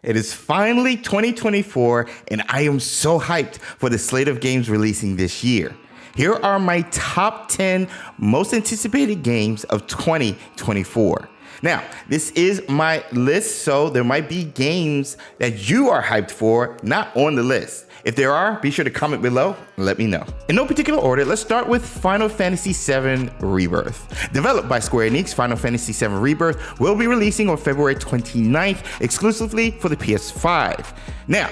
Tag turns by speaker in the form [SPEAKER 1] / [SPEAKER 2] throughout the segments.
[SPEAKER 1] It is finally 2024, and I am so hyped for the slate of games releasing this year. Here are my top 10 most anticipated games of 2024. Now, this is my list, so there might be games that you are hyped for not on the list. If there are, be sure to comment below and let me know. In no particular order, let's start with Final Fantasy VII Rebirth. Developed by Square Enix, Final Fantasy VII Rebirth will be releasing on February 29th exclusively for the PS5. Now,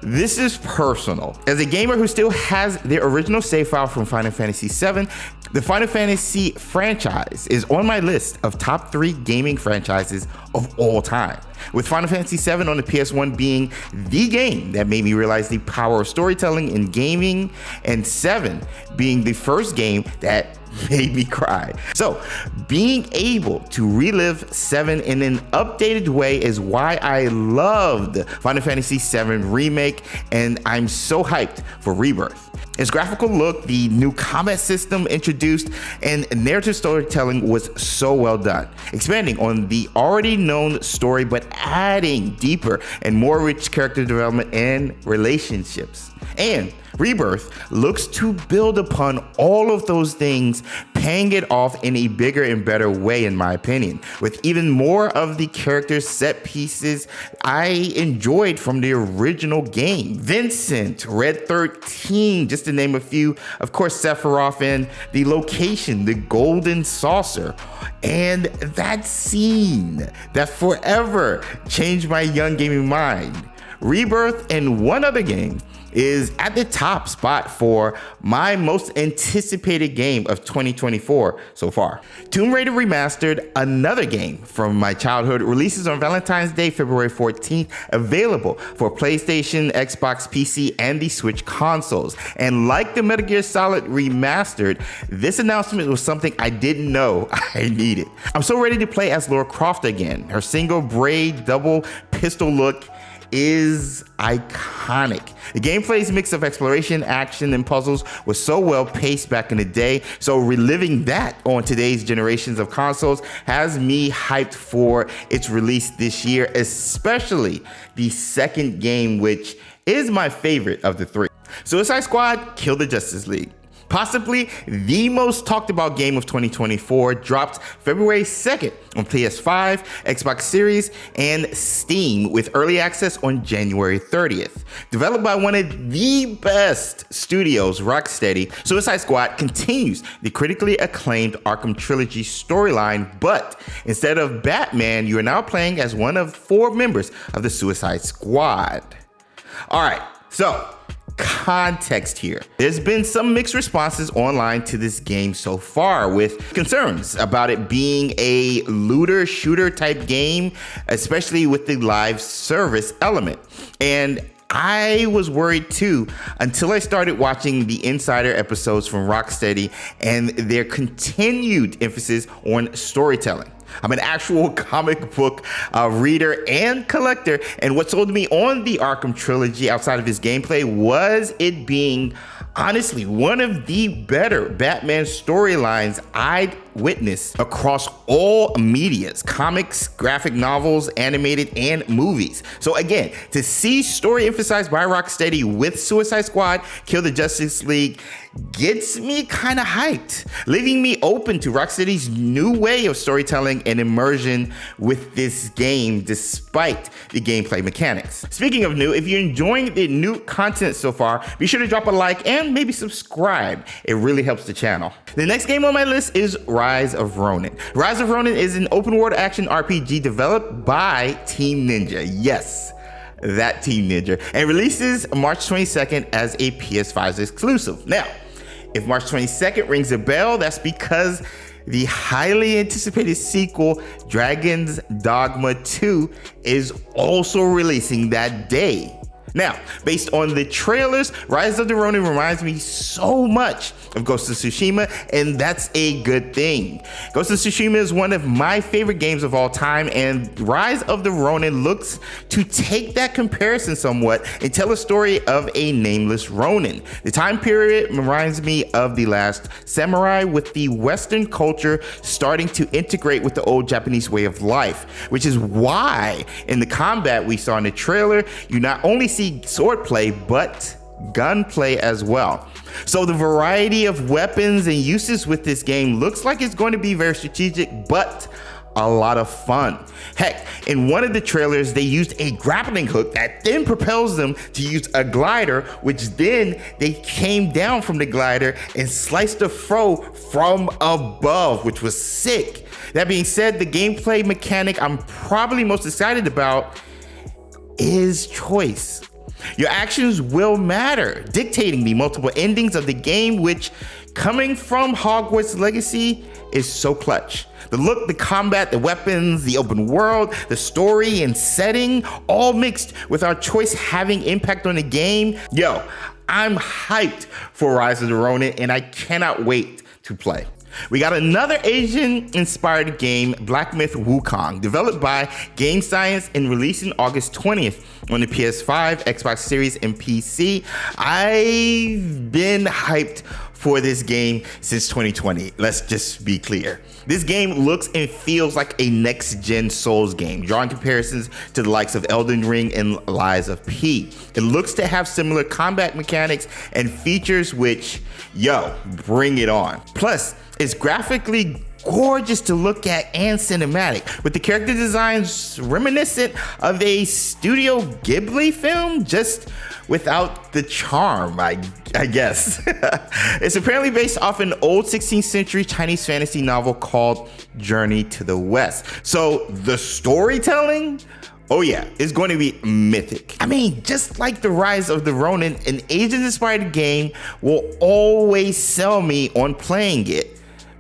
[SPEAKER 1] this is personal. As a gamer who still has their original save file from Final Fantasy VII, the Final Fantasy franchise is on my list of top 3 gaming franchises of all time, with Final Fantasy VII on the PS1 being the game that made me realize the power of storytelling in gaming, and 7 being the first game that made me cry. So being able to relive 7 in an updated way is why I loved Final Fantasy VII Remake, and I'm so hyped for Rebirth. Its graphical look, the new combat system introduced, and narrative storytelling was so well done, expanding on the already known story but adding deeper and more rich character development and relationships. And Rebirth looks to build upon all of those things, paying it off in a bigger and better way, in my opinion, with even more of the characters, set pieces I enjoyed from the original game. Vincent, Red 13, just to name a few, of course Sephiroth, and the location, the Golden Saucer, and that scene that forever changed my young gaming mind. Rebirth and one other game is at the top spot for my most anticipated game of 2024 so far. Tomb Raider Remastered, another game from my childhood, releases on Valentine's Day, February 14th, available for PlayStation, Xbox, PC, and the Switch consoles. And like the Metal Gear Solid Remastered, this announcement was something I didn't know I needed. I'm so ready to play as Lara Croft again. Her single braid double pistol look is iconic. The gameplay's mix of exploration, action, and puzzles was so well paced back in the day, so reliving that on today's generations of consoles has me hyped for its release this year, especially the second game, which is my favorite of the 3. Suicide Squad: Kill the Justice League. Possibly the most talked about game of 2024, dropped February 2nd on PS5, Xbox Series, and Steam, with early access on January 30th. Developed by one of the best studios, Rocksteady, Suicide Squad continues the critically acclaimed Arkham Trilogy storyline, but instead of Batman, you are now playing as one of 4 members of the Suicide Squad. All right, so context here. There's been some mixed responses online to this game so far, with concerns about it being a looter shooter type game, especially with the live service element. And I was worried too until I started watching the insider episodes from Rocksteady and their continued emphasis on storytelling. I'm an actual comic book reader and collector, and what sold me on the Arkham Trilogy outside of his gameplay was it being honestly one of the better Batman storylines I'd witnessed across all medias: comics, graphic novels, animated, and movies. So again, to see story emphasized by Rocksteady with Suicide Squad: Kill the Justice League gets me kind of hyped, leaving me open to Rocksteady's new way of storytelling and immersion with this game, despite the gameplay mechanics. Speaking of new, if you're enjoying the new content so far, be sure to drop a like and maybe subscribe. It really helps the channel. The next game on my list is Rise of Ronin. Rise of Ronin is an open world action RPG developed by Team Ninja. Yes, that Team Ninja, and releases March 22nd as a PS5 exclusive. Now, if March 22nd rings a bell, that's because the highly anticipated sequel, Dragon's Dogma 2, is also releasing that day. Now, based on the trailers, Rise of the Ronin reminds me so much of Ghost of Tsushima, and that's a good thing. Ghost of Tsushima is one of my favorite games of all time, and Rise of the Ronin looks to take that comparison somewhat and tell a story of a nameless Ronin. The time period reminds me of The Last Samurai, with the Western culture starting to integrate with the old Japanese way of life, which is why in the combat we saw in the trailer, you not only see swordplay, but gunplay as well. So the variety of weapons and uses with this game looks like it's going to be very strategic, but a lot of fun. Heck, in one of the trailers, they used a grappling hook that then propels them to use a glider, which then they came down from the glider and sliced the foe from above, which was sick. That being said, the gameplay mechanic I'm probably most excited about is choice. Your actions will matter, dictating the multiple endings of the game, which, coming from Hogwarts Legacy, is so clutch. The look, the combat, the weapons, the open world, the story and setting, all mixed with our choice having impact on the game. Yo, I'm hyped for Rise of the Ronin, and I cannot wait to play. We got another Asian-inspired game, Black Myth: Wukong, developed by Game Science and releasing August 20th on the PS5, Xbox Series, and PC. I've been hyped for this game since 2020. Let's just be clear. This game looks and feels like a next-gen Souls game, drawing comparisons to the likes of Elden Ring and Lies of P. It looks to have similar combat mechanics and features which, yo, bring it on. Plus, it's graphically gorgeous to look at and cinematic, with the character designs reminiscent of a Studio Ghibli film, just without the charm, I guess. It's apparently based off an old 16th century Chinese fantasy novel called Journey to the West. So the storytelling, oh yeah, it's going to be mythic. I mean, just like the Rise of the Ronin, an Asian-inspired game will always sell me on playing it.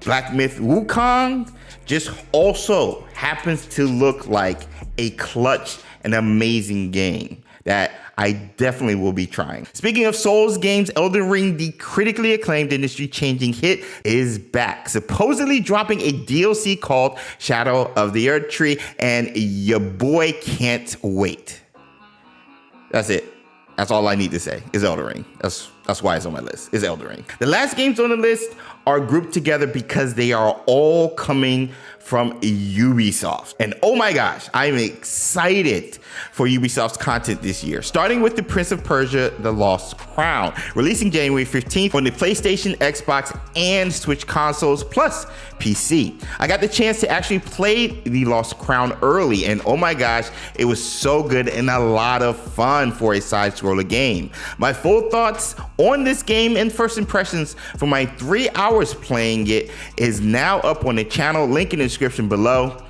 [SPEAKER 1] Black Myth: Wukong just also happens to look like a clutch and amazing game that I definitely will be trying. Speaking of Souls games, Elden Ring, the critically acclaimed industry-changing hit, is back, supposedly dropping a DLC called Shadow of the Erdtree, and your boy can't wait. That's it. That's all I need to say is Elden Ring. That's why it's on my list, is Elden Ring. The last games on the list are grouped together because they are all coming from Ubisoft. And oh my gosh, I'm excited for Ubisoft's content this year, starting with The Prince of Persia: The Lost Crown, releasing January 15th on the PlayStation, Xbox, and Switch consoles, plus PC. I got the chance to actually play The Lost Crown early, and oh my gosh, it was so good and a lot of fun for a side-scroller game. My full thoughts on this game and first impressions from my 3 hours playing it is now up on the channel, link in the description below.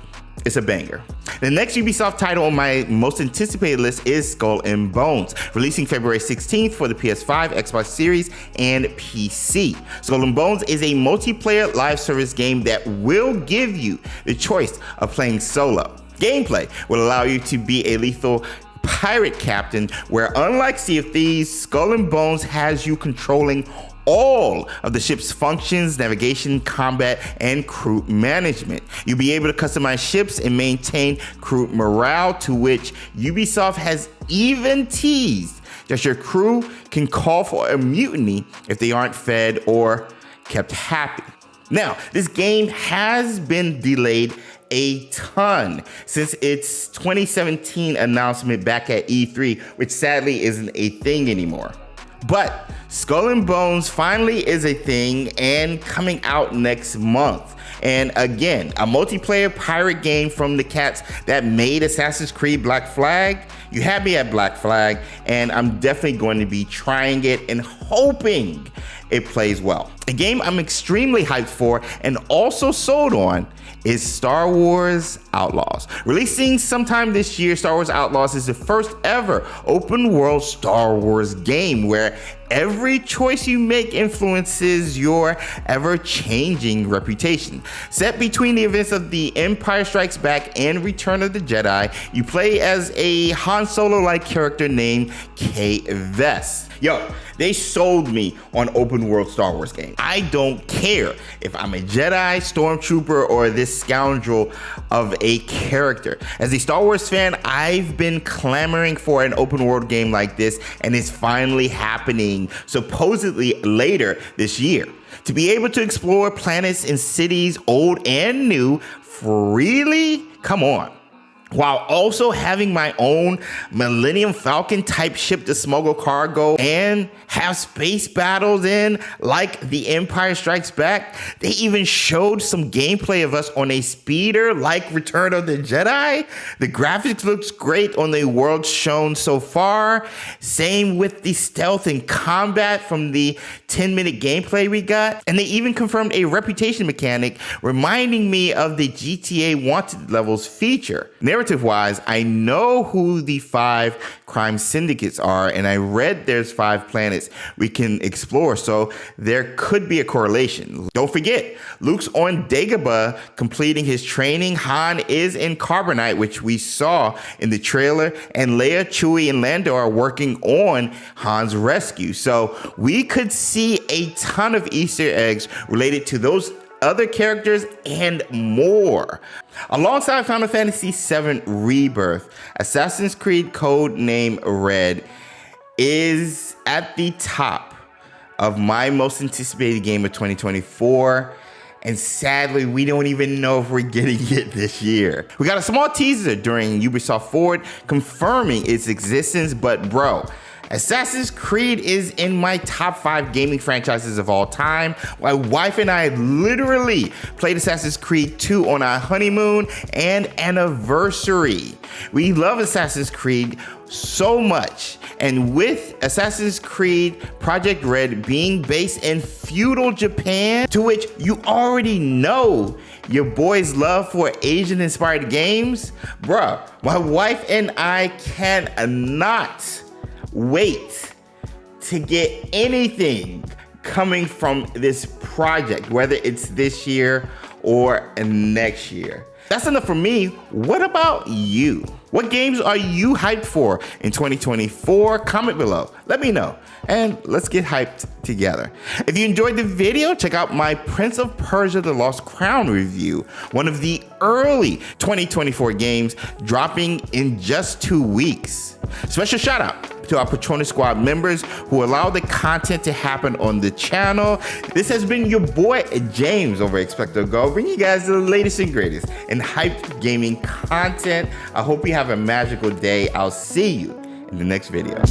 [SPEAKER 1] It's a banger. The next Ubisoft title on my most anticipated list is Skull and Bones, releasing February 16th for the PS5, Xbox Series, and PC. Skull and Bones is a multiplayer live service game that will give you the choice of playing solo. Gameplay will allow you to be a lethal pirate captain, where unlike Sea of Thieves, Skull and Bones has you controlling all of the ship's functions, navigation, combat, and crew management. You'll be able to customize ships and maintain crew morale, to which Ubisoft has even teased that your crew can call for a mutiny if they aren't fed or kept happy. Now, this game has been delayed a ton since its 2017 announcement back at E3, which sadly isn't a thing anymore. But Skull and Bones finally is a thing and coming out next month. And again, a multiplayer pirate game from the cats that made Assassin's Creed Black Flag. You had me at Black Flag, and I'm definitely going to be trying it and hoping it plays well. A game I'm extremely hyped for and also sold on is Star Wars Outlaws. Releasing sometime this year, Star Wars Outlaws is the first ever open world Star Wars game where every choice you make influences your ever-changing reputation. Set between the events of The Empire Strikes Back and Return of the Jedi, you play as a Han Solo-like character named Kay Vess. Yo, they sold me on open world Star Wars game. I don't care if I'm a Jedi, Stormtrooper, or this scoundrel of a character. As a Star Wars fan, I've been clamoring for an open world game like this, and it's finally happening, supposedly later this year. To be able to explore planets and cities, old and new, freely? Come on. While also having my own Millennium Falcon type ship to smuggle cargo and have space battles in like The Empire Strikes Back. They even showed some gameplay of us on a speeder like Return of the Jedi. The graphics looks great on the world shown so far. Same with the stealth and combat from the 10-minute gameplay we got. And they even confirmed a reputation mechanic reminding me of the GTA Wanted levels feature. Narrative-wise, I know who the 5 crime syndicates are, and I read there's 5 planets we can explore, so there could be a correlation. Don't forget, Luke's on Dagobah completing his training. Han is in Carbonite, which we saw in the trailer, and Leia, Chewie, and Lando are working on Han's rescue. So we could see a ton of Easter eggs related to those other characters and more. Alongside Final Fantasy VII Rebirth, Assassin's Creed Codename Red is at the top of my most anticipated game of 2024. And sadly, we don't even know if we're getting it this year. We got a small teaser during Ubisoft Forward confirming its existence, but bro, Assassin's Creed is in my top 5 gaming franchises of all time. My wife and I literally played Assassin's Creed 2 on our honeymoon and anniversary. We love Assassin's Creed so much. And with Assassin's Creed Project Red being based in feudal Japan, to which you already know your boy's love for Asian-inspired games, bruh, my wife and I cannot wait to get anything coming from this project, whether it's this year or next year. That's enough for me. What about you? What games are you hyped for in 2024? Comment below. Let me know. And let's get hyped together. If you enjoyed the video, check out my Prince of Persia: The Lost Crown review, one of the early 2024 games dropping in just 2 weeks. Special shout out to our Patronus Squad members who allow the content to happen on the channel. This has been your boy James over at XpectoGO, bringing you guys the latest and greatest in hyped gaming content. I hope you have a magical day. I'll see you in the next video.